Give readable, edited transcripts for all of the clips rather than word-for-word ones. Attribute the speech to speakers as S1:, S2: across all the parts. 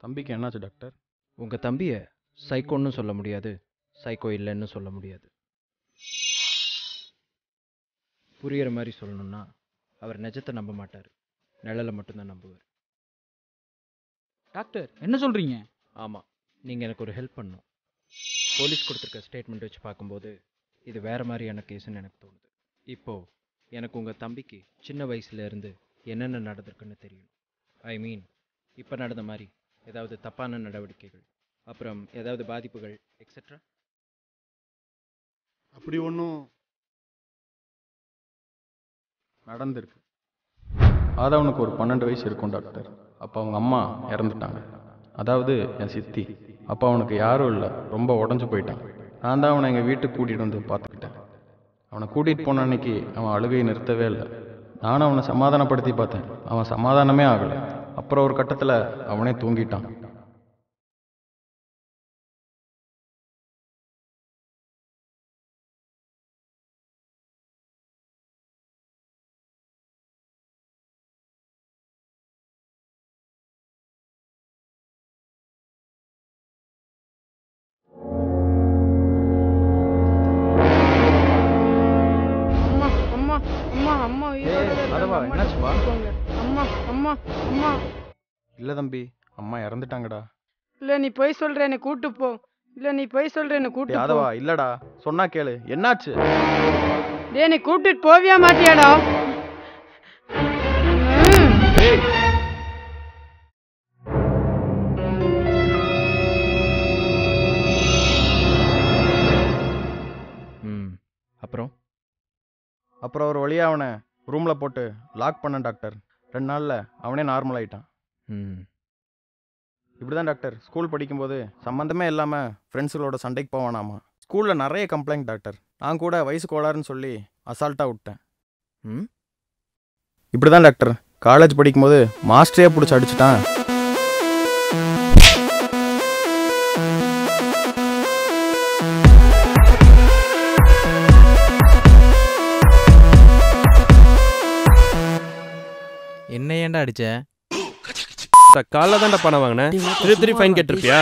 S1: தம்பிக்கு என்னாச்சு டாக்டர்?
S2: உங்கள் தம்பியை சைக்கோன்னு சொல்ல முடியாது, சைக்கோ இல்லைன்னு சொல்ல முடியாது. புரிகிற மாதிரி சொல்லணும்னா அவர் நிஜத்தை நம்ப மாட்டார், நிழலை மட்டும்தான் நம்புவார்.
S3: டாக்டர் என்ன சொல்கிறீங்க?
S2: ஆமாம், நீங்கள் எனக்கு ஒரு ஹெல்ப் பண்ணணும். போலீஸ் கொடுத்துருக்க ஸ்டேட்மெண்ட் வச்சு பார்க்கும்போது இது வேறு மாதிரியான கேஸுன்னு எனக்கு தோணுது. இப்போது எனக்கு உங்கள் தம்பிக்கு சின்ன வயசுலேருந்து என்னென்ன நடந்திருக்குன்னு தெரியணும். ஐ மீன், இப்போ நடந்த மாதிரி ஏதாவது தப்பான நடவடிக்கைகள், அப்புறம் ஏதாவது பாதிப்புகள் எக்ஸெட்ரா.
S1: அப்படி ஒன்றும் நடந்திருக்கு. ஆதவனுக்கு ஒரு 12 வயசு இருக்கும் டாக்டர். அப்போ அவங்க அம்மா இறந்துட்டாங்க. அதாவது என் சித்தி. அப்போ அவனுக்கு யாரும் இல்லை, ரொம்ப உடஞ்சி போயிட்டான். நான் தான் அவனை எங்கள் வீட்டுக்கு கூட்டிகிட்டு வந்து பார்த்துக்கிட்டேன். அவனை கூட்டிகிட்டு போன அன்னைக்கு அவன் அழுகையை நிறுத்தவே இல்லை. நானும் அவனை சமாதானப்படுத்தி பார்த்தேன், அவன் சமாதானமே ஆகலை. அப்புறம் ஒரு கட்டத்தில் அவனே தூங்கிட்டான். இல்லை தம்பி, அம்மா இறந்துட்டாங்கடா.
S4: இல்லை நீ போய் சொல்ற, என்னை கூட்டு போ. இல்லை நீ போய் சொல்ற, என்னை கூட்டு போ.
S1: யாதவா, இல்லடா, சொன்னா கேளு, என்னாச்சு?
S4: டேய் நீ கூட்டிட்டு போவியா மாட்டியாடா?
S1: அப்புறம் ஒரு வழியாக அவனை ரூமில் போட்டு லாக் பண்ணேன் டாக்டர். 2 நாளில் அவனே நார்மல் ஆகிட்டான். இப்படி தான் டாக்டர் ஸ்கூல் படிக்கும்போது சம்மந்தமே இல்லாமல் ஃப்ரெண்ட்ஸுகளோட சண்டைக்கு போவானாமா. ஸ்கூலில் நிறைய கம்ப்ளைண்ட் டாக்டர். நான் கூட வயசு கோளாறுன்னு சொல்லி அசால்ட்டாக விட்டேன். இப்படி தான் டாக்டர் காலேஜ் படிக்கும்போது மாஸ்டரே பிடிச்சி அடிச்சிட்டான்.
S5: என்ன ஏன்டா அடிச்ச?
S6: காலைல தான்டா பணம் வாங்கினேன், திருப்பி ஃபைன் கேட்டிருப்பியா?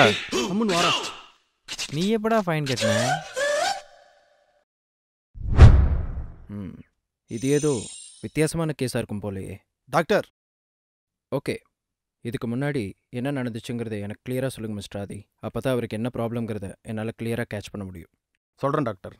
S5: நீ எப்படா ஃபைன் கட்டின?
S2: இது ஏதோ வித்தியாசமான கேஸாக இருக்கும் போலையே
S1: டாக்டர்.
S2: ஓகே, இதுக்கு முன்னாடி என்ன நடந்துச்சுங்கிறத எனக்கு கிளியராக சொல்லுங்கள் மிஸ்டர் ஆதி. அப்போ தான் அவருக்கு என்ன ப்ராப்ளம்ங்கிறத என்னால் கிளியராக கேட்ச் பண்ண முடியும்.
S1: சொல்கிறேன் டாக்டர்.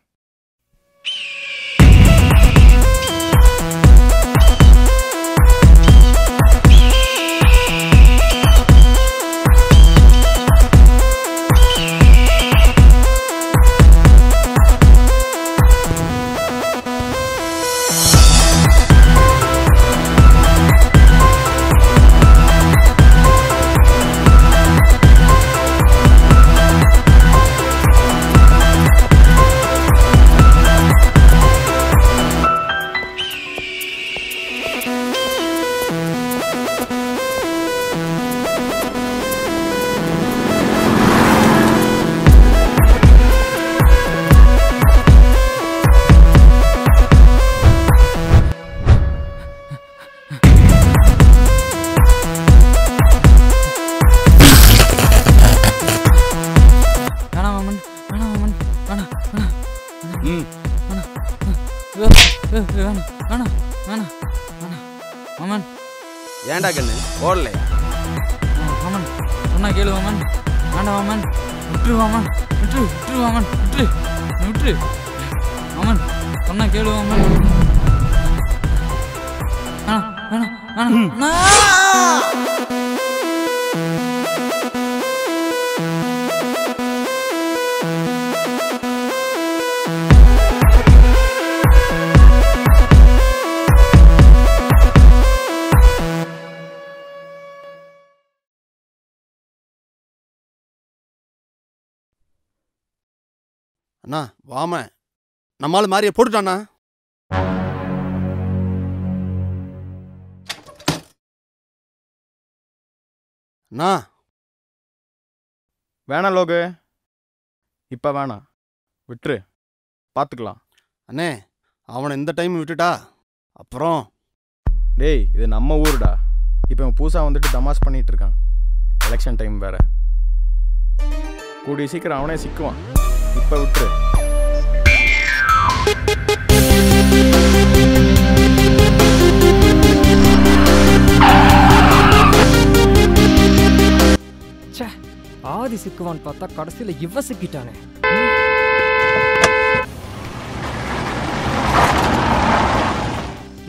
S6: ஏன்டா கண்ணு ஓடலையா?
S5: வாமன் சொன்னா கேளு வாமன். வேண்டாம் வாமன், விட்டுரு வாமன், விட்டுரு விட்டுரு வாமன், விட்டுரு விட்டுரு வாமன், சொன்னா கேளு வாமன்.
S7: அண்ணா வாம நம்மால் மாதிரியே போட்டுட்டாண்ணா. அண்ணா
S1: வேணாம் லோகு, இப்போ வேணாம், விட்டுரு, பார்த்துக்கலாம்.
S7: அண்ணே அவனை இந்த டைம் விட்டுட்டா அப்புறம்.
S1: டேய் இது நம்ம ஊருடா. இப்போ புதுசாக வந்துட்டு தமாஸ் பண்ணிகிட்டு இருக்கான். எலெக்ஷன் டைம் வேற. கூடிய சீக்கிரம் அவனே சிக்குவான். இப்போ விட்டுரு.
S3: ஆதி சிக்குவான்னு பார்த்தா கடைசியில் இவ சிக்கிட்டானே.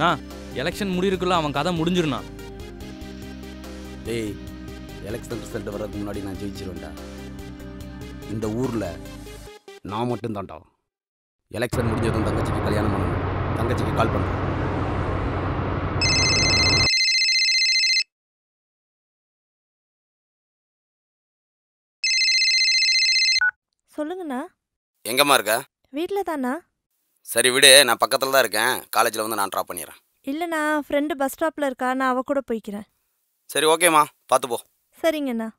S5: நான் எலெக்ஷன் முடியிருக்குள்ள அவன் கதை முடிஞ்சிருண்ணா.
S8: டேய், எலெக்ஷன் ரிசல்ட் வர்றதுக்கு முன்னாடி நான் ஜெயிச்சிருவேன்டா. இந்த ஊரில் நான் மட்டும்தான்டா. எலெக்ஷன் முடிஞ்சதும் தங்கச்சிக்கு கல்யாணம் பண்ணணும். தங்கச்சிக்கு கால் பண்ணுறேன்.
S9: சொல்லுங்கண்ணா.
S8: எங்கம்மா இருக்க?
S9: வீட்டில் தாண்ணா.
S8: சரி விடு, நான் பக்கத்தில் தான் இருக்கேன். காலேஜில் வந்து நான் ட்ராப் பண்ணிடுறேன்.
S9: இல்லைண்ணா, ஃப்ரெண்டு பஸ் ஸ்டாப்பில் இருக்கா, நான் அவ கூட போய்க்கிறேன்.
S8: சரி ஓகேம்மா, பார்த்து போ.
S9: சரிங்கண்ணா.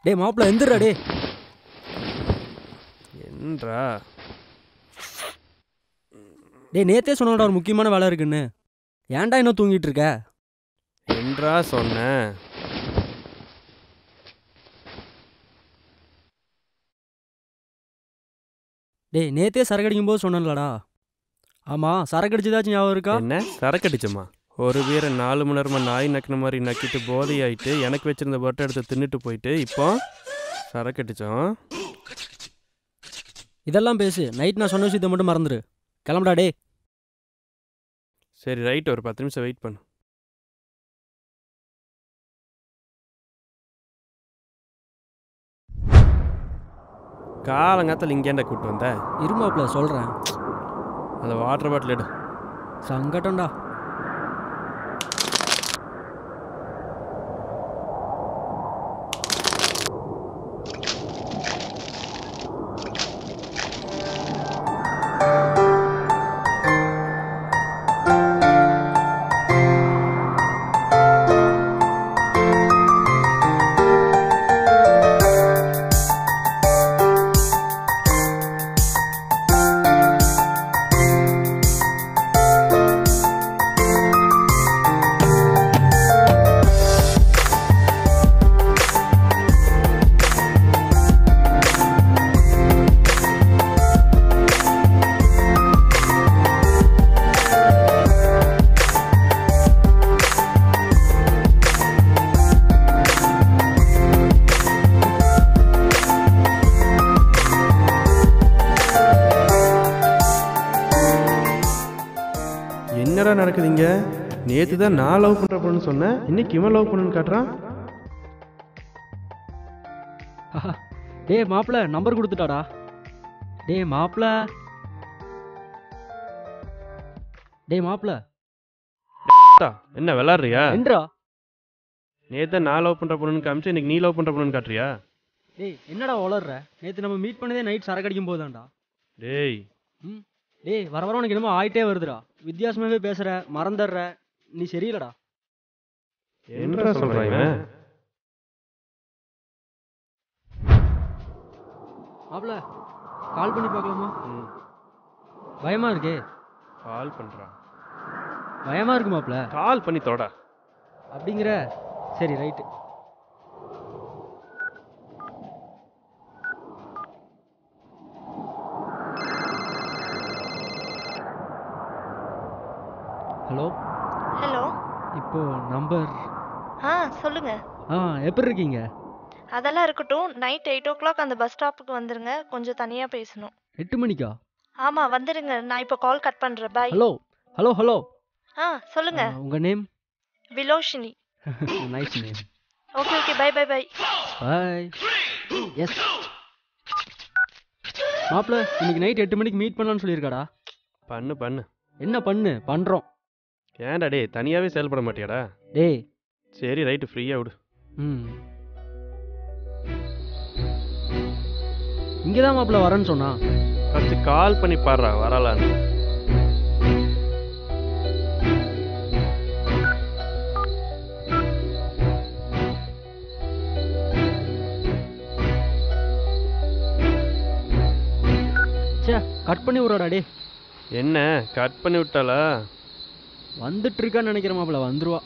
S3: டே மாப்பிள்ள எந்திரா. டே
S6: என்றா
S3: டே நேத்தே சொன்னோட ஒரு முக்கியமான வேலை இருக்குன்னு. ஏன்டா இன்னும் தூங்கிட்டு இருக்க?
S6: என்றா சொன்னேன்.
S3: டேய் நேத்தே சரக்கு அடிக்கும் போது சொன்னேன்லடா. ஆமாம், சரக்கு அடிச்சதாச்சும் ஞாபகம் இருக்கா?
S6: என்ன சரக்கு அடிச்சம்மா? ஒரு வீர 4 மணி நேரமாக நாய் நக்கின மாதிரி நக்கிட்டு போதை ஆகிட்டு எனக்கு வச்சிருந்த பட்டை எடுத்து தின்னுட்டு போயிட்டு இப்போ சரக்கு அடித்தோம்.
S3: இதெல்லாம் பேசு. நைட் நான் சொன்ன விஷயத்தை மட்டும் மறந்துடு. கிளம்புடா. டே
S6: சரி ரைட், ஒரு 10 நிமிஷம் வெயிட் பண்ணு. காலங்காத்தில் இங்கேண்டா கூப்பிட்டு வந்த?
S3: இருமாப்ல சொல்கிறேன்.
S6: அந்த வாட்டர் பாட்டில் எடு.
S3: சங்கட்டம்டா.
S6: என்னடா நடக்குதுங்க? நேற்று தான் நான் லவ் பண்ணுற பொண்ணு சொன்னேன், இன்னைக்கு இவன் லவ் பண்ணுன்னு காட்டுறான்.
S3: டே மாப்பிள்ள நம்பர் கொடுத்துட்டாடா. டே மாப்பிள்ள. டே மாப்பிள்ள
S6: என்ன விளாட்றியா?
S3: என்றா
S6: நேற்று நான் லவ் பண்ணுற பொண்ணுன்னு காமிச்சு இன்னைக்கு நீ லவ் பண்ணுற பொண்ணுன்னு காட்டுறியா?
S3: டேய் என்னடா வளர்ற? நேற்று நம்ம மீட் பண்ணதே நைட் சரக்கு அடிக்கும் போதுதான்டா.
S6: டேய்
S3: டேய் வர வர உனக்கு என்னமோ ஆயிட்டே வருதுடா. வித்தியாசமாகவே பேசுகிற, மறந்துடுற. நீ சரியில்லடா.
S6: என்ன சொல்கிறாங்க?
S3: மாப்பிள்ள கால் பண்ணி பார்க்கலாமா? பயமா இருக்கே.
S6: கால் பண்ணுறான்.
S3: பயமா இருக்கு மாப்பிள்ள.
S6: கால் பண்ணி தோடா.
S3: அப்படிங்கிற? சரி ரைட்டு. ஹலோ.
S9: ஹலோ.
S3: இப்போ நம்பர்.
S9: சொல்லுங்க.
S3: எப்படி இருக்கீங்க?
S9: அதெல்லாம் இருக்கட்டும். நைட் 8 o'clock அந்த பஸ் ஸ்டாப்புக்கு வந்துருங்க. கொஞ்சம் தனியாக பேசணும்.
S3: 8 மணிக்கா?
S9: ஆமாம் வந்துடுங்க. நான் இப்போ கால் கட் பண்ணுறேன். பாய்.
S3: Hello hello hello.
S9: சொல்லுங்க.
S3: உங்கள் name?
S9: Viloshini.
S3: Nice name.
S9: Okay okay. Bye bye bye.
S3: Bye. Yes மாப்பிள்ள இன்னைக்கு நைட் 8 மணிக்கு மீட் பண்ணலான்னு சொல்லியிருக்காடா.
S6: பண்ணு பண்ணு.
S3: என்ன பண்ணு? பண்ணுறோம்.
S6: ஏன்டா டே தனியாகவே செயல்பட மாட்டியாடா?
S3: டேய்
S6: சரி ரைட்டு, ஃப்ரீயாக விடு.
S3: இங்கே தான் மாப்பிள்ள வரேன்னு சொன்னா.
S6: ஃபஸ்ட்டு கால் பண்ணி பாடுறா வரலான்னு.
S3: சே கட் பண்ணி விட்றாடா. டே
S6: என்ன கட் பண்ணி விட்டாளா?
S3: வந்துட்டு இருக்கான்னு நினைக்கிறேன் மாப்பிள்ள, வந்துருவா.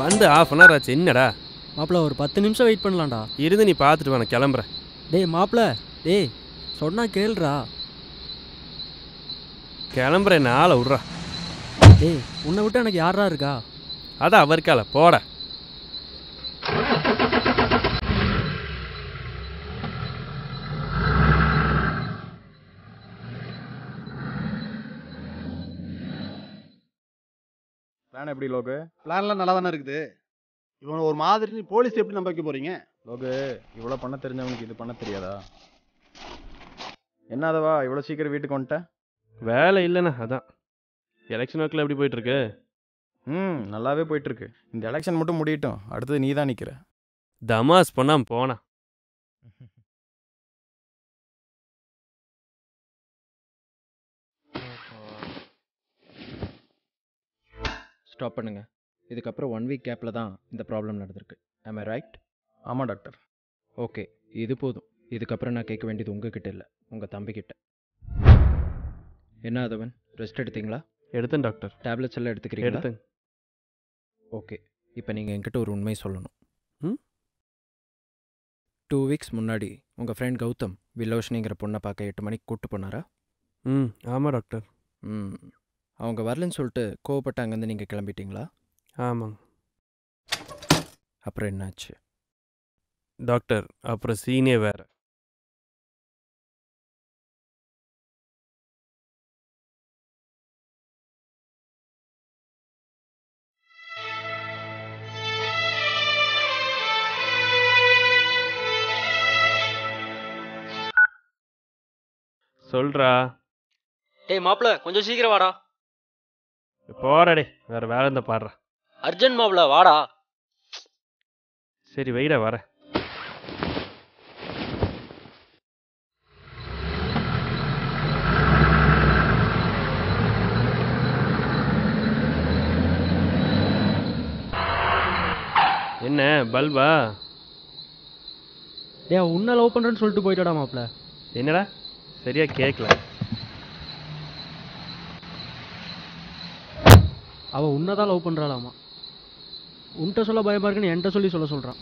S6: வந்து ½ hour ஆச்சு. என்னடா
S3: மாப்பிள்ள ஒரு 10 நிமிஷம் வெயிட் பண்ணலாம்டா.
S6: இருந்து நீ பார்த்துட்டு வா, கிளம்புறேன்.
S3: டேய் மாப்பிள்ள, டேய் சொன்னா கேளுடா.
S6: கிளம்புறேன், ஆளை விட்றா.
S3: டேய் உன்னை விட்டு எனக்கு யாரா இருக்கா?
S6: அதான் அவருக்கால போட.
S1: பிளான் எப்படி லோகு?
S7: பிளான்லாம் நல்லா தானே இருக்குது. இவனை ஒரு மாதிரி நீ போலீஸ் எப்படி நம்ப வைக்க போறீங்க?
S1: லோகு, இவ்வளோ பண்ண தெரிஞ்சவனுக்கு இது பண்ண தெரியாதா? என்னதவா இவ்வளோ சீக்கிரம் வீட்டுக்கு வந்துட்டேன்?
S6: வேலை இல்லைண்ணா, அதான். எலெக்ஷன் ஒர்க்கில் எப்படி போயிட்டுருக்கு?
S1: நல்லாவே போயிட்டுருக்கு. இந்த எலெக்ஷன் மட்டும் முடியட்டும், அடுத்தது நீ தான் நிற்கிற.
S6: தமாஸ் பண்ணாம போனா.
S2: ஸ்டாப் பண்ணுங்க. இதுக்கப்புறம் 1 வீக் கேப்பில் தான் இந்த ப்ராப்ளம் நடந்திருக்கு. am I right?
S1: ஆமாம் டாக்டர்.
S2: ஓகே, இது போதும். இதுக்கப்புறம் நான் கேட்க வேண்டியது உங்ககிட்ட இல்லை, உங்கள் தம்பிக்கிட்ட. என்ன அதவன், ரெஸ்ட் எடுத்தீங்களா?
S6: எடுத்தேன் டாக்டர்.
S2: டேப்லெட்ஸ் எல்லாம் எடுத்துக்கிறீங்களா?
S6: எடுத்தேன்.
S2: ஓகே, இப்போ நீங்கள் என்கிட்ட ஒரு உண்மை சொல்லணும். 2 வீக்ஸ் முன்னாடி உங்கள் ஃப்ரெண்ட் கௌதம் வில்லோஷினிங்கிற பொண்ணை பார்க்க 8 மணிக்கு கூப்பிட்டு போனாரா?
S6: ஆமாம் டாக்டர்.
S2: அவங்க வரலன்னு சொல்லிட்டு கோவப்பட்டு அங்கேருந்து நீங்கள் கிளம்பிட்டீங்களா?
S6: ஆமாங்க
S2: அப்புறம் என்னாச்சு
S6: டாக்டர்? அப்புறம் சீனே வேறு. சொல்றா.
S3: டேய் மாப்பிள்ள கொஞ்சம் சீக்கிரம் வாடா.
S6: போறடே, வேற வேலை இருந்தா பாடுறா.
S3: அர்ஜென்ட் மாப்பிள்ள வாடா.
S6: சரி வைடா, வரேன். என்ன பல்பா?
S3: டேய் உன்னை லவ் பண்ணுறேன்னு சொல்லிட்டு போயிட்டாடா மாப்பிள்ள.
S6: என்னடா சரியா கேட்கல.
S3: அவள் உன்னை தான் லவ் பண்ணுறாளாமா. உன்கிட்ட சொல்ல பயமாக இருக்குன்னு என்கிட்ட சொல்ல சொல்கிறான்.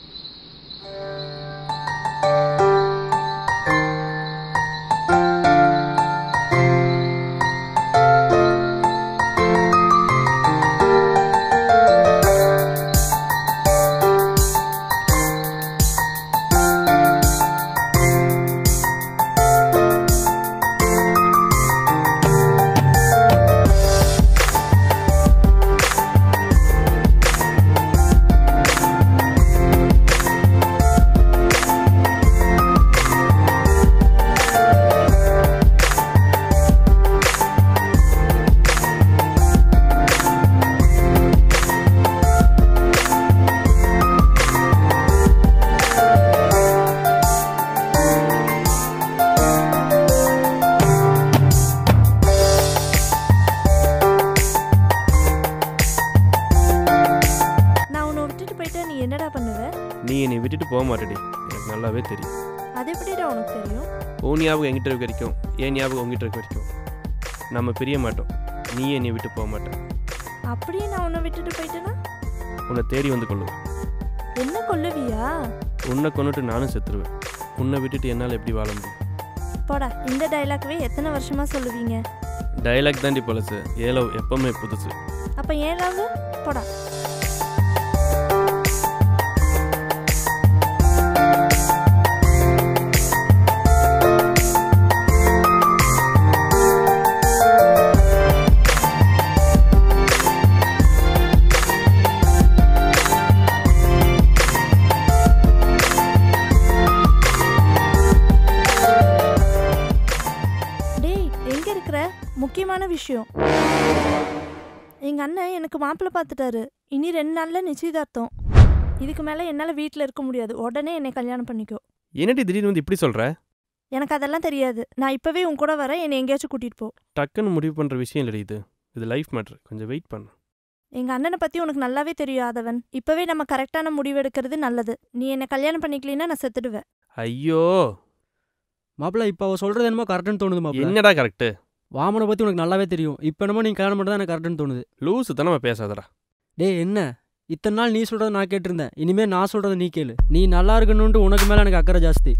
S6: நீ என்னை விட்டுட்டு போக மாட்டேடி, எனக்கு நல்லாவே தெரியும்.
S9: அது எப்படிடா உனக்கு தெரியும்?
S6: உன் ஞாபகம் என்கிட்ட இருக்க வரைக்கும், என் ஞாபகம் உங்ககிட்ட இருக்க வரைக்கும் நம்ம பிரிய மாட்டோம். நீ என்னை விட்டு போக மாட்டேன்.
S9: அப்படியே நான் உன்னை விட்டுட்டு போயிட்டேன்னா
S6: உன்னை தேடி வந்து கொள்ளுவேன்.
S9: என்ன கொல்லுவியா?
S6: உன்னை கொண்டுட்டு நானும் செத்துருவேன். உன்னை விட்டுட்டு என்னால் எப்படி வாழ முடியும்?
S9: போடா, இந்த டைலாக்வே எத்தனை வருஷமா சொல்லுவீங்க?
S6: டைலாக் தாண்டி பழசு, ஏலோ எப்பவுமே புதுசு.
S9: அப்போ ஏன் லவ்? போடா.
S10: எங்க இருக்கிற? முக்கியமான விஷயம். எங்க அண்ணன் எனக்கு மாப்பிள்ளை பார்த்துட்டாரு. இனி 2 நாள்ல நிச்சயதார்த்தம். இதுக்கு மேல என்னால வீட்டில் இருக்க முடியாது. உடனே என்னை கல்யாணம் பண்ணிக்கோ.
S6: என்னடி திடீர்னு வந்து இப்படி சொல்ற?
S10: எனக்கு அதெல்லாம் தெரியாது. நான் இப்பவே உன் கூட வரேன். என்னை எங்கேயாச்சும் கூட்டிட்டு போ.
S6: டக்குன்னு முடிவு பண்ற விஷயம் இல்லடி இது. இது லைஃப் மேட்ரு. கொஞ்சம் வெயிட் பண்ணு.
S10: எங்க அண்ணனை பத்தி உனக்கு நல்லாவே தெரியும் ஆதவன். இப்பவே நம்ம கரெக்டான முடிவு எடுக்கிறது நல்லது. நீ என்னை கல்யாணம் பண்ணிக்கலன்னா நான் செத்துடுவேன்.
S6: ஐயோ
S3: மாப்பிள்ள இப்போ அவ சொல்றது என்னமோ கரெக்டுன்னு தோணுது மாப்பிள்ள.
S6: என்னடா கரெக்டு?
S3: வாமனை பத்தி உனக்கு நல்லாவே தெரியும். இப்போ என்னமோ நீ கல்யாணம் பண்ணுறது எனக்கு கரெக்டுன்னு தோணுது.
S6: லூசு தனமா பேசாதடா.
S3: டேய் என்ன இத்தனை நாள் நீ சொல்கிறத நான் கேட்டிருந்தேன். இனிமேல் நான் சொல்கிறத நீ கேளு. நீ நல்லா இருக்கணுன்ட்டு உனக்கு மேலே எனக்கு அக்கறை ஜாஸ்தி.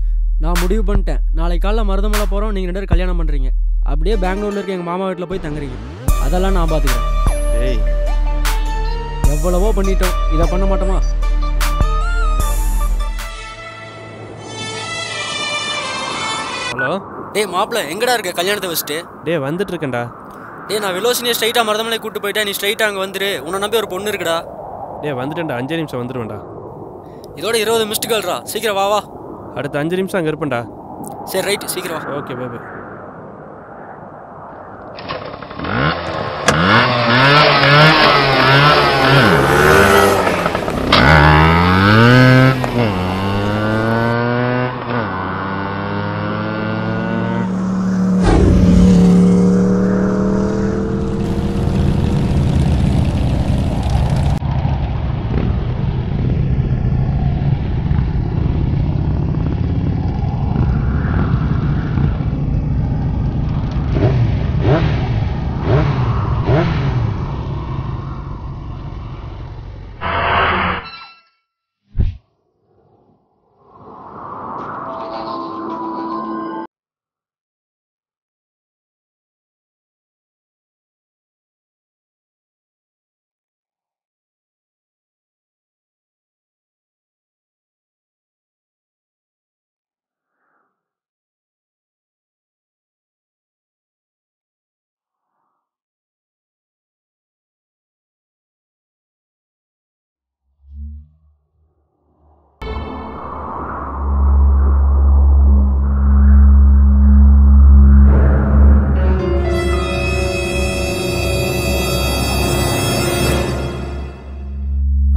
S3: நான் முடிவு பண்ணிட்டேன். நாளைக்கு காலைல மருதமலை போகிறோம். நீங்கள் 2 பேரும் கல்யாணம் பண்ணுறீங்க. அப்படியே பெங்களூரில் இருக்க எங்கள் மாமா வீட்டில் போய் தங்குறீங்க. அதெல்லாம் நான் பார்த்துக்கிறேன்.
S6: டேய்
S3: எவ்வளவோ பண்ணிட்டோம். இதை பண்ண மாட்டோமா?
S6: ஹலோ
S3: டேய் மாப்பிள்ள எங்கடா இருக்க கல்யாணத்தை வச்சுட்டு?
S6: டேய் வந்துட்டு இருக்கேன்டா.
S3: டேய் நான் விலோசினியை ஸ்ட்ரைட்டாக மருதமலை கூப்பிட்டு போயிட்டேன். நீ ஸ்ட்ரைட்டாக அங்கே வந்துரு. உன்னை நம்பி ஒரு பொண்ணு இருக்குடா.
S6: டேய் வந்துட்டேன்டா. 5 நிமிஷம் வந்துடுவேன்டா.
S3: இதோட 20 மிஸ்டு கால்ரா. சீக்கிரம் வா வா.
S6: அடுத்த 5 நிமிஷம் அங்கே இருப்பேன்டா.
S3: சரி ரைட் சீக்கிரம் வா.
S6: Okay bye by.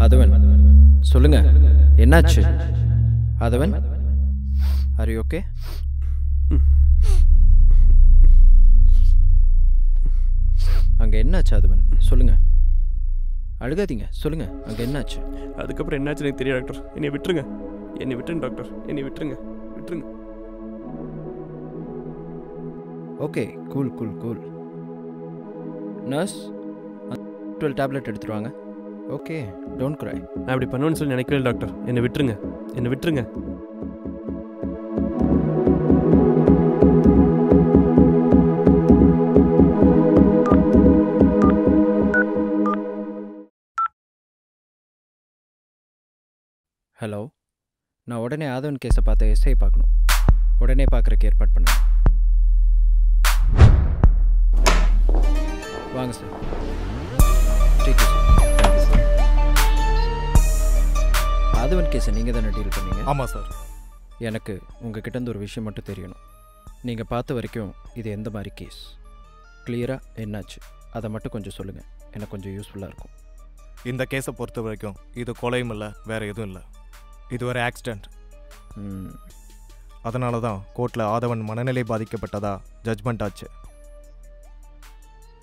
S2: அதவன் சொல்லுங்க, என்னாச்சு? அதவன் ஆர் யூ ஓகே? அங்கே என்னாச்சு அதவன்? சொல்லுங்க, அழுகாதீங்க, சொல்லுங்க அங்கே என்னாச்சு?
S6: அதுக்கப்புறம் என்னாச்சு எனக்கு தெரியும் டாக்டர். என்னை விட்டுருங்க, என்னை விட்டுருங்க டாக்டர், என்னை விட்டுருங்க, விட்டுருங்க.
S2: Okay cool cool cool. Nurse 12 tablet எடுத்துருவாங்க. Okay don't cry.
S6: நான் அப்படி பண்ணுவேன்னு சொல்லி நினைக்கவே டாக்டர். என்னை விட்டுருங்க, என்னை விட்டுருங்க.
S2: ஹலோ, நான் உடனே ஆதவன் கேஸை பார்த்த எஸ்ஐ பார்க்கணும். உடனே பார்க்குறக்கு ஏற்பாடு பண்ணுங்க. வாங்க சார். Take sir. ஆதவன் கேஸை நீங்கள் தானே டீல் பண்ணீங்க?
S11: ஆமாம் சார்.
S2: எனக்கு உங்ககிட்ட இருந்து ஒரு விஷயம் மட்டும் தெரியணும். நீங்கள் பார்த்த வரைக்கும் இது எந்த மாதிரி கேஸ்? கிளியராக என்னாச்சு அதை மட்டும் கொஞ்சம் சொல்லுங்கள், எனக்கு கொஞ்சம் யூஸ்ஃபுல்லாக இருக்கும்.
S11: இந்த கேஸை பொறுத்த வரைக்கும் இது கொலையும் இல்லை, வேறு எதுவும் இல்லை. இது ஒரு ஆக்சிடெண்ட். அதனால தான் கோர்ட்டில் ஆதவன் மனநிலை பாதிக்கப்பட்டதா ஜட்ஜ்மெண்ட் ஆச்சு.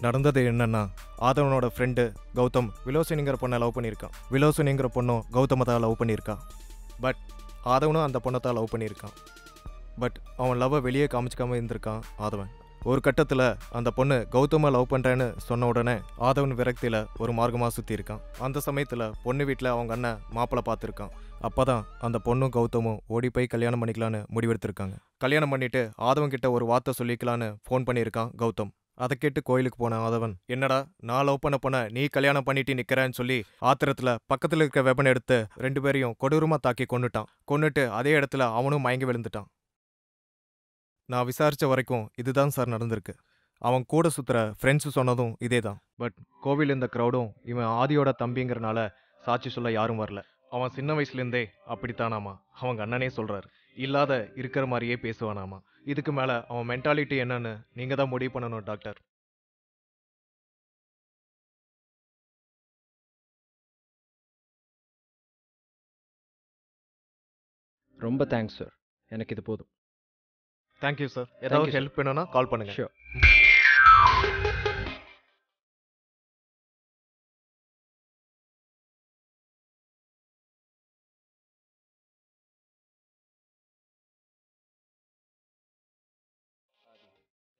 S11: நடந்தது என்னன்னா, ஆதவனோட ஃப்ரெண்டு கௌதம் விலோசினிங்கிற பொண்ணை லவ் பண்ணியிருக்கான். விலோசினிங்கிற பொண்ணும் கௌதமை தான் லவ் பண்ணியிருக்கான். பட் ஆதவனும் அந்த பொண்ணை தான் லவ் பண்ணியிருக்கான். பட் அவன் லவ்வை வெளியே காமிச்சிக்காமல் இருந்திருக்கான் ஆதவன். ஒரு கட்டத்தில் அந்த பொண்ணு கௌதமை லவ் பண்ணுறேன்னு சொன்ன உடனே ஆதவன் விரக்தியில் ஒரு மார்க்கமாக சுற்றியிருக்கான். அந்த சமயத்தில் பொண்ணு வீட்டில் அவங்க அண்ணன் மாப்பிள்ளை பார்த்துருக்கான். அப்போ தான் அந்த பொண்ணும் கௌதமும் ஓடி போய் கல்யாணம் பண்ணிக்கலான்னு முடிவெடுத்திருக்காங்க. கல்யாணம் பண்ணிவிட்டு ஆதவன் கிட்ட ஒரு வார்த்தை சொல்லிக்கலான்னு ஃபோன் பண்ணியிருக்கான் கௌதம். அதை கேட்டு கோயிலுக்கு போன ஆதவன், என்னடா நான் லவ் பண்ண பொண்ண நீ கல்யாணம் பண்ணிட்டு நிற்கிறேன்னு சொல்லி ஆத்திரத்தில் பக்கத்தில் இருக்க வெப்பன் எடுத்து 2 பேரையும் கொடூரமாக தாக்கி கொன்னுட்டான். கொன்னுட்டு அதே இடத்துல அவனும் மயங்கி விழுந்துட்டான். நான் விசாரித்த வரைக்கும் இதுதான் சார் நடந்திருக்கு. அவன் கூட சுற்றுற ஃப்ரெண்ட்ஸு சொன்னதும் இதே தான். பட் கோவில் இந்த க்ரௌடும் இவன் ஆதியோட தம்பிங்கிறனால சாட்சி சொல்ல யாரும் வரல. அவன் சின்ன வயசுலேருந்தே அப்படித்தானாமா அவங்க அண்ணனே சொல்கிறாரு. இல்லாத இருக்கிற மாதிரியே பேசுவானாமா. இதுக்கு மேலே அவன் மென்டாலிட்டி என்னன்னு நீங்கள் தான் முடிவு பண்ணணும் டாக்டர்.
S2: ரொம்ப தேங்க்ஸ் சார், எனக்கு இது போதும்.
S11: Thank you sir. ஏதாவது ஹெல்ப் வேணும்னா கால் பண்ணுங்க.
S2: ஷியோர்.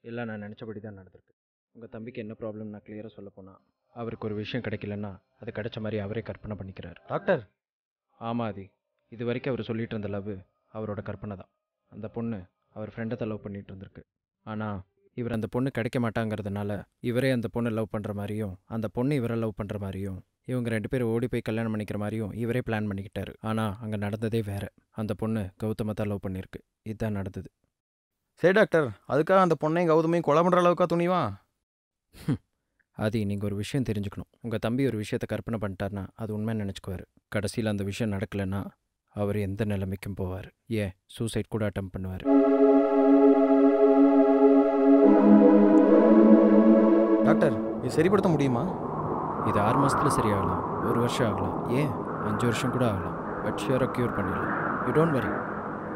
S2: எல்லாம் நான் நினச்சபடி தான் நடந்திருக்கு. உங்கள் தம்பிக்கு என்ன ப்ராப்ளம் நான் கிளியராக சொல்ல போனால், அவருக்கு ஒரு விஷயம் கிடைக்கலன்னா அது கிடைச்ச மாதிரி அவரே கற்பனை பண்ணிக்கிறார்.
S1: டாக்டர்.
S2: ஆமாம் ஆதி, இது வரைக்கும் அவர் சொல்லிட்டு இருந்த லவ் அவரோட கற்பனை தான். அந்த பொண்ணு அவர் ஃப்ரெண்டை தான் லவ் பண்ணிட்டு இருந்திருக்கு. ஆனால் இவர் அந்த பொண்ணு கிடைக்க மாட்டாங்கிறதுனால இவரே அந்த பொண்ணை லவ் பண்ணுற மாதிரியும் அந்த பொண்ணு இவரை லவ் பண்ணுற மாதிரியும் இவங்க 2 பேரும் ஓடி போய் கல்யாணம் பண்ணிக்கிற மாதிரியும் இவரே பிளான் பண்ணிக்கிட்டாரு. ஆனால் அங்கே நடந்ததே வேற. அந்த பொண்ணு கௌதமை தான் லவ் பண்ணியிருக்கு. இதுதான் நடந்தது.
S1: சரி டாக்டர், அதுக்காக அந்த பொண்ணையும் கௌதமையும் கொலை பண்ணுற அளவுக்கா துணிவா?
S2: ஆதி, நீங்கள் ஒரு விஷயம் தெரிஞ்சுக்கணும். உங்கள் தம்பி ஒரு விஷயத்தை கற்பனை பண்ணிட்டார்னா அது உண்மைன்னு நினச்சிக்குவார். கடைசியில் அந்த விஷயம் நடக்கலைன்னா அவர் எந்த நிலைமைக்கும் போவார். ஏன் சூசைட் கூட அட்டம் பண்ணுவார்.
S1: டாக்டர், இது சரிப்படுத்த முடியுமா?
S2: இது 6 மாதத்தில் சரியாகலாம், 1 வருஷம் ஆகலாம், ஏன் 5 வருஷம் கூட ஆகலாம். பட் ஷியூராக க்யூர் பண்ணிடலாம். யூ டோன்ட் வரி,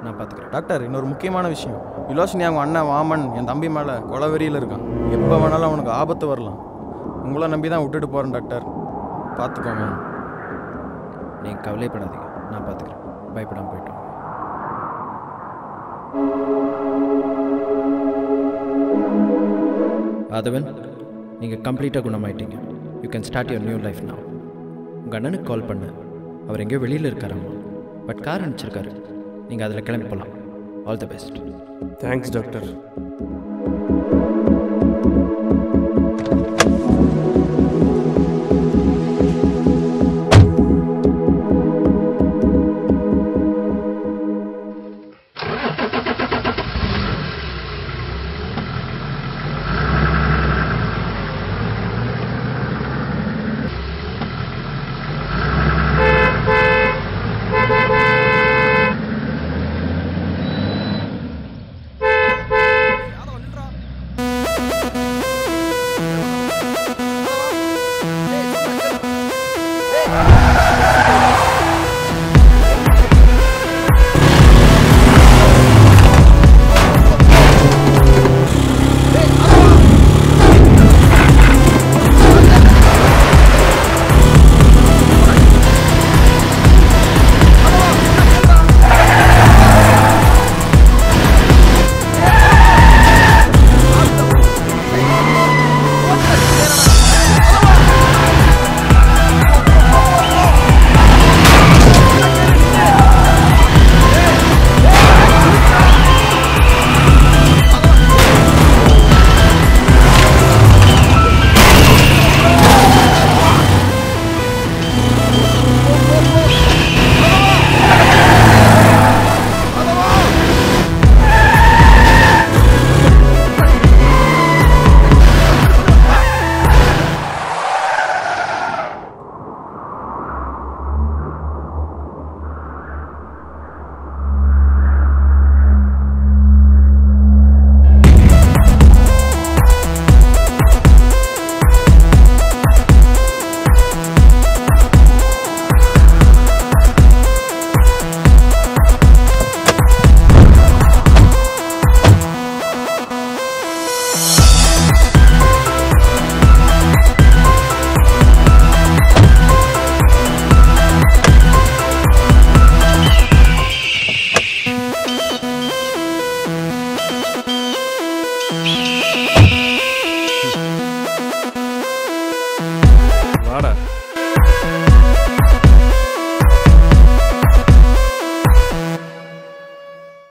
S2: நான் பார்த்துக்கிறேன்.
S1: டாக்டர், இன்னொரு முக்கியமான விஷயம். விலோசினி அவங்க அண்ணன் வாமன் என் தம்பி மேலே கொலவெறியில் இருக்கான். எப்போ வேணாலும் அவனுக்கு ஆபத்து வரலாம். உங்களை நம்பி தான் விட்டுட்டு போகிறேன் டாக்டர், பார்த்துக்கோங்க.
S2: நீங்கள் கவலைப்படாதீங்க, நான் பார்த்துக்கிறேன். பயப்படாமல் போயிட்டோம். ஆதவன், நீங்கள் கம்ப்ளீட்டாக குணமாயிட்டீங்க. You can start your new life now. உங்கள் அண்ணனுக்கு கால் பண்ணு. அவர் எங்கேயோ வெளியில் இருக்காராம். பட் கார் அனுப்பிச்சிருக்காரு. நீங்கள் அதில் கிளம்பி போகலாம். All the best.
S6: Thanks doctor.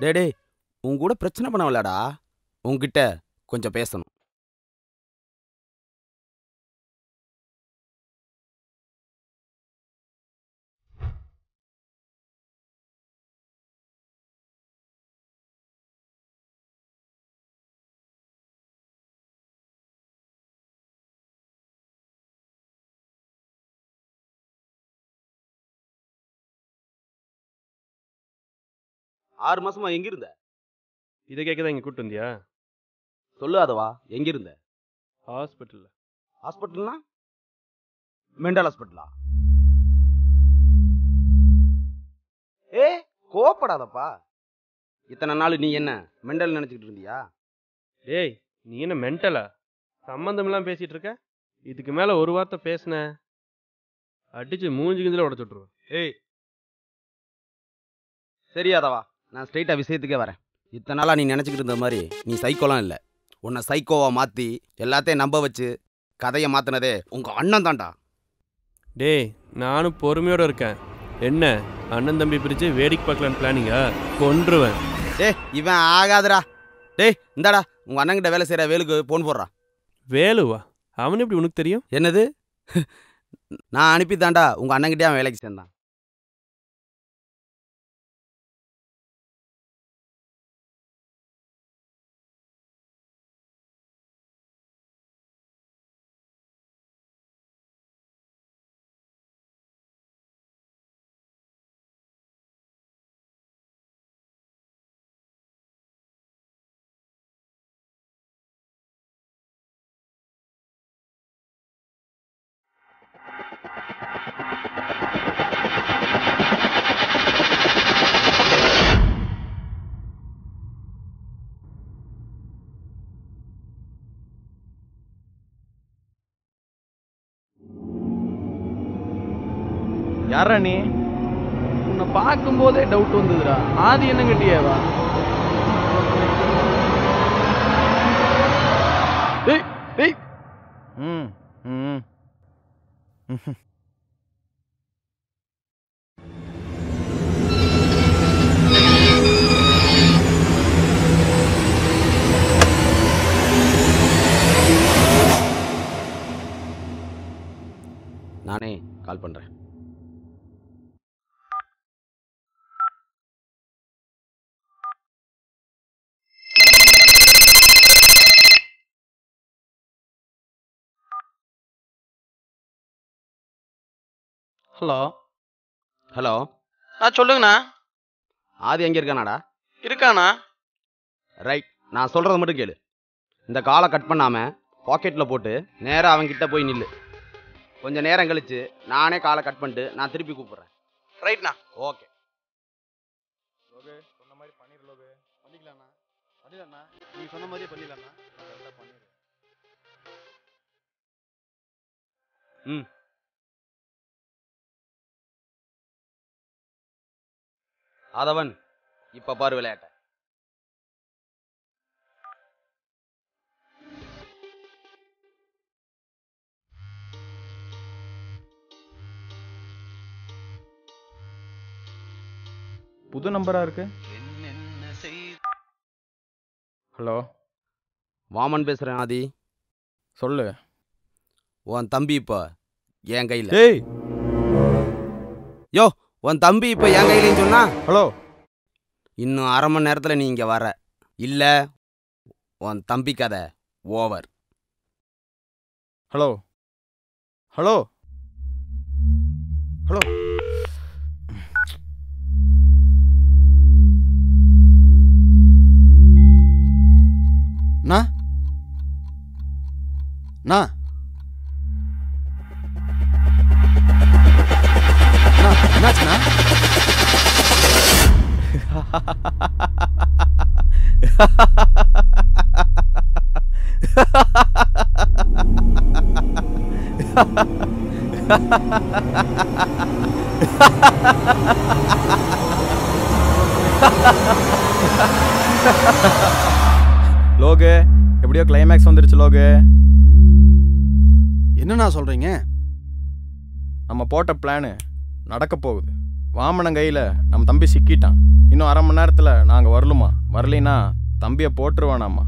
S8: டேடே, உன் கூட பிரச்சனை பண்ணவலடா, உன்கிட்ட கொஞ்சம் பேசணும். 6 மாசமா எங்க இருந்த?
S6: இதை கேட்க தான் இங்கே கூப்பிட்டு வந்தியா?
S8: சொல்லு அதவா, எங்க இருந்த?
S6: ஹாஸ்பிட்டலில்.
S8: ஹாஸ்பிட்டல்னா மெண்டல் ஹாஸ்பிட்டலா? ஏ கோவப்படாதப்பா. இத்தனை நாள் நீ என்ன மெண்டல் நினைச்சிட்டு இருந்தியா?
S6: டேய், நீ என்ன மென்டலா? சம்மந்தமெல்லாம் பேசிகிட்டு இருக்க. இதுக்கு மேலே ஒரு வார்த்தை பேசின அடிச்சு மூஞ்சி கிஞ்சில் உடச்சு விட்ருவேன்.
S8: ஏய் சரியாதவா, நான் ஸ்ட்ரெயிட்டாக விஷயத்துக்கே வரேன். இத்தனை நாளாக நீ நினச்சிக்கிட்டு இருந்த மாதிரி நீ சைக்கோலாம் இல்லை. உன்னை சைக்கோவா மாற்றி எல்லாத்தையும் நம்ப வச்சு கதையை மாற்றினதே உங்கள் அண்ணன் தான்டா.
S6: டேய், நானும் பொறுமையோடு இருக்கேன். என்ன அண்ணன் தம்பி பிரித்து வேடிக்கை பார்க்கலான்னு பிளானிங்கா? கொன்றுவேன்.
S8: டேய் இவன் ஆகாதுடா. டேய் இந்தாடா உங்கள் அண்ணங்கிட்ட வேலை செய்கிற வேலுக்கு ஃபோன் போடுறா.
S6: வேலுவா? அவனு எப்படி உனக்கு தெரியும்?
S8: என்னது? நான் அனுப்பி தாண்டா உங்கள் அண்ணங்கிட்டே அவன் வேலைக்கு சேர்ந்தான்.
S1: யாரா நீ? உன்னை பார்க்கும்போதே டவுட் வந்ததுடா. ஆதி என்ன கட்டியவா? டேய் டேய். ம் ம்
S8: நானே கால் பண்ணுறேன்.
S1: Hello
S8: hello.
S1: சொல்லுங்கண்ணா.
S8: ஆதி எங்கே இருக்கானாடா?
S1: இருக்காண்ணா.
S8: ரைட், நான் சொல்கிறத மட்டும் கேளு. இந்த காலை கட் பண்ணாமல் பாக்கெட்டில் போட்டு நேராக அவன்கிட்ட போய் நில்லு. கொஞ்சம் நேரம் கழிச்சு நானே காலை கட் பண்ணிட்டு நான் திருப்பி கூப்பிட்றேன்.
S1: ரைட்ண்ணா.
S8: ஓகே.
S7: லோகு சொன்ன மாதிரி பண்ணிடு. லோகு பண்ணிக்கலாண்ணா. பண்ணிடலாண்ணா. நீ சொன்ன மாதிரியே பண்ணிடலாண்ணா. கரெக்டாக பண்ணிடு.
S8: ம். ஆதவன் இப்போ பாரு விளையாட்ட.
S1: புது நம்பரா இருக்கு. ஹலோ,
S8: வாமன் பேசுகிறேன். ஆதி
S1: சொல்லு.
S8: உன் தம்பி இப்போ என் கையில்.
S1: டேய்
S8: யோ, உன் தம்பி இப்போ என் கையிலன்னு சொன்னா
S1: ஹலோ,
S8: இன்னும் 1/2 மணி நேரத்தில் நீ இங்கே வர. இல்லை உன் தம்பி கதை ஓவர்.
S1: Hello hello hello. அண்ணா அண்ணா என்னாச்சுண்ணா? லோகு, எப்படியோ கிளைமேக்ஸ் வந்துருச்சு லோகு.
S7: என்னண்ணா சொல்கிறீங்க?
S1: நம்ம போட்ட பிளானு நடக்க போகுது. வாமனன் கையில் நம்ம தம்பி சிக்கிட்டான். இன்னும் 1/2 மணி நேரத்தில் நாங்கள் வரலுமா? வரலைன்னா தம்பியை போட்டுருவானாம்மா.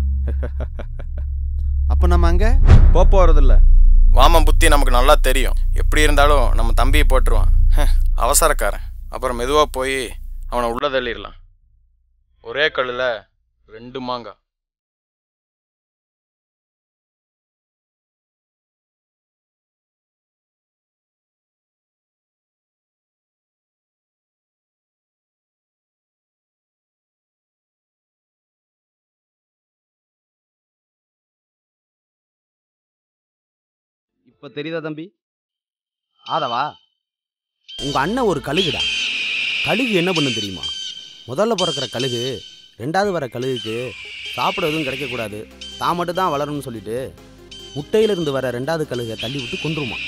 S7: அப்போ நம்ம அங்கே
S1: போகிறதில்ல. வாமன் புத்தி நமக்கு நல்லா தெரியும். எப்படி இருந்தாலும் நம்ம தம்பியை போட்டுருவான். அவசரக்காரன். அப்புறம் மெதுவாக போய் அவனை உள்ள தள்ளிடலாம். ஒரே கல்லில் 2 மாங்காய்.
S8: இப்போ தெரியுதா தம்பி? ஆதவா, உங்கள் அண்ணன் ஒரு கழுகுடா. கழுகு என்ன பண்ணும் தெரியுமா? முதல்ல பிறக்கிற கழுகு ரெண்டாவது வர கழுகுக்கு சாப்பிட எதுவும் கிடைக்கக்கூடாது, தான் மட்டும் தான் வளரணும்னு சொல்லிட்டு முட்டையிலிருந்து வர ரெண்டாவது கழுகை தள்ளி விட்டு கொன்றுமா.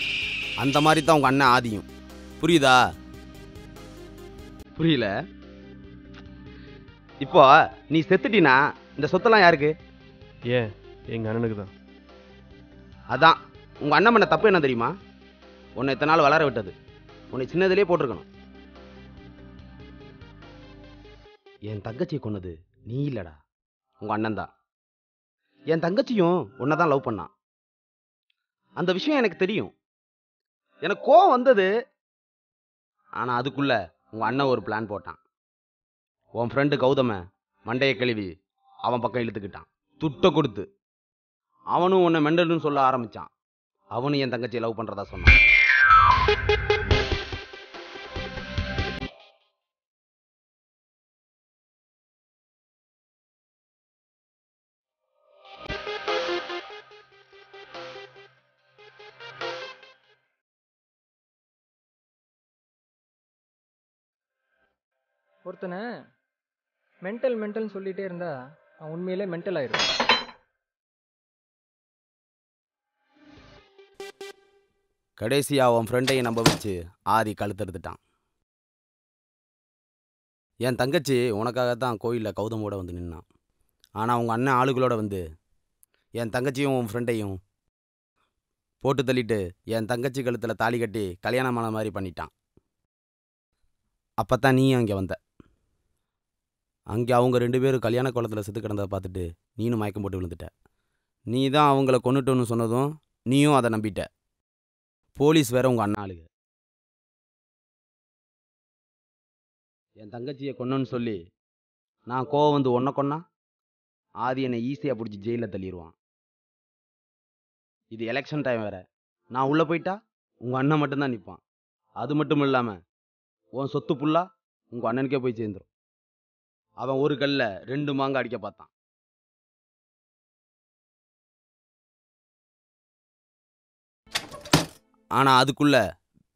S8: அந்த மாதிரி தான் உங்கள் அண்ணன் ஆதியும். புரியுதா? புரியல? இப்போ நீ செத்துட்டினா இந்த சொத்தெல்லாம் யாருக்கு?
S6: ஏன் எங்கள் அண்ணனுக்கு தான்.
S8: அதான் உங்கள் அண்ணன் பண்ண தப்பு என்ன தெரியுமா? உன்னை இத்தனை நாள் வளர விட்டது. உன்னை சின்னதுலேயே போட்டிருக்கணும். என் தங்கச்சியை கொன்னது நீ இல்லடா, உங்கள் அண்ணன் தான். என் தங்கச்சியும் உன்னை தான் லவ் பண்ணான். அந்த விஷயம் எனக்கு தெரியும். எனக்கு கோவம் வந்தது. ஆனால் அதுக்குள்ள உங்கள் அண்ணன் ஒரு பிளான் போட்டான். உன் ஃப்ரெண்டு கௌதம மண்டையை கழுவி அவன் பக்கம் இழுத்துக்கிட்டான், துட்டை கொடுத்து. அவனும் உன்னை மெண்டல்னு சொல்ல ஆரம்பிச்சான். அவனும் என் தங்கச்சியை லவ் பண்றதா சொன்னான்.
S12: ஒருத்தனை மென்டல்னு சொல்லிகிட்டே இருந்தா அவன் உண்மையிலே மென்டல் ஆயிடும்.
S8: கடைசியாக அவன் ஃப்ரெண்டையும் நம்ப வச்சு ஆதி கழுத்தெடுத்துட்டான். என் தங்கச்சி உனக்காகத்தான் கோயிலில் கௌதமோட வந்து நின்னான். ஆனால் உங்கள் அண்ணன் ஆளுகளோட வந்து என் தங்கச்சியும் உன் ஃப்ரெண்டையும் போட்டு தள்ளிட்டு என் தங்கச்சி கழுத்தில் தாலி கட்டி கல்யாணமான மாதிரி பண்ணிட்டான். அப்போ தான் நீயும் அங்கே வந்த. அங்கே அவங்க 2 பேரும் கல்யாண கோலத்தில் செத்து கிடந்ததை பார்த்துட்டு நீனும் மயக்கம் போட்டு விழுந்துட்ட. நீ தான் அவங்கள கொன்னுட்டோன்னு சொன்னதும் நீயும் அதை நம்பிட்ட. போலீஸ் வேற உங்கள் அண்ணா ஆளுங்க. என் தங்கச்சியை கொன்னோன்னு சொல்லி நான் கோவம் வந்து உன்னை கொன்னா ஆதி என்னை ஈஸியாக பிடிச்சி ஜெயிலில் தள்ளிடுவான். இது எலெக்ஷன் டைம் வேற. நான் உள்ளே போயிட்டா உங்கள் அண்ணன் மட்டும்தான் நிற்பான். அது மட்டும் இல்லாமல் உன் சொத்து புல்லா உங்கள் அண்ணனுக்கே போய் சேர்ந்துடும். அவன் ஒரு கல்ல 2 மாங்காய் அடிக்க பார்த்தான். ஆனால் அதுக்குள்ள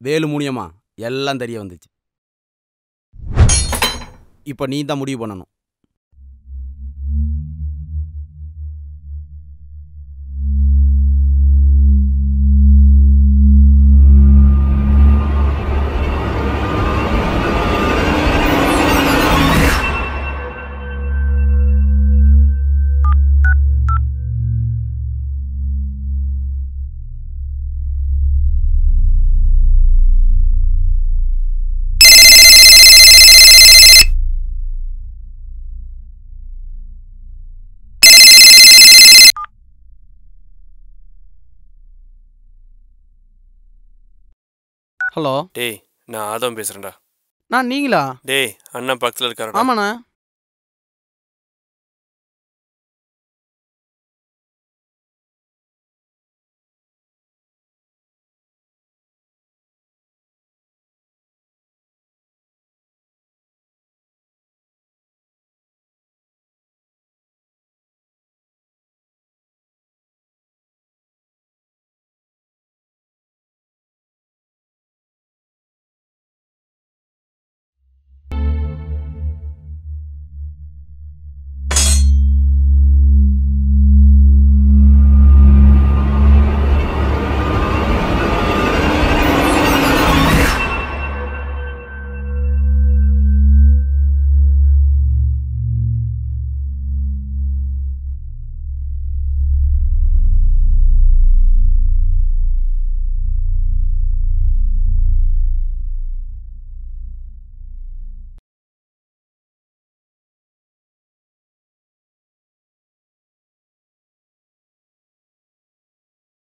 S8: வேலு மூலியமா எல்லாம் தெரிய வந்துச்சு. இப்போ நீ தான் முடிவு பண்ணணும்.
S13: ஹலோ,
S6: டேய் நான் ஆதம் பேசுகிறேன்டா.
S13: நான் நீங்களா?
S6: டேய் அண்ணன் பக்கத்தில் இருக்காரா?
S13: ஆமாண்ணா.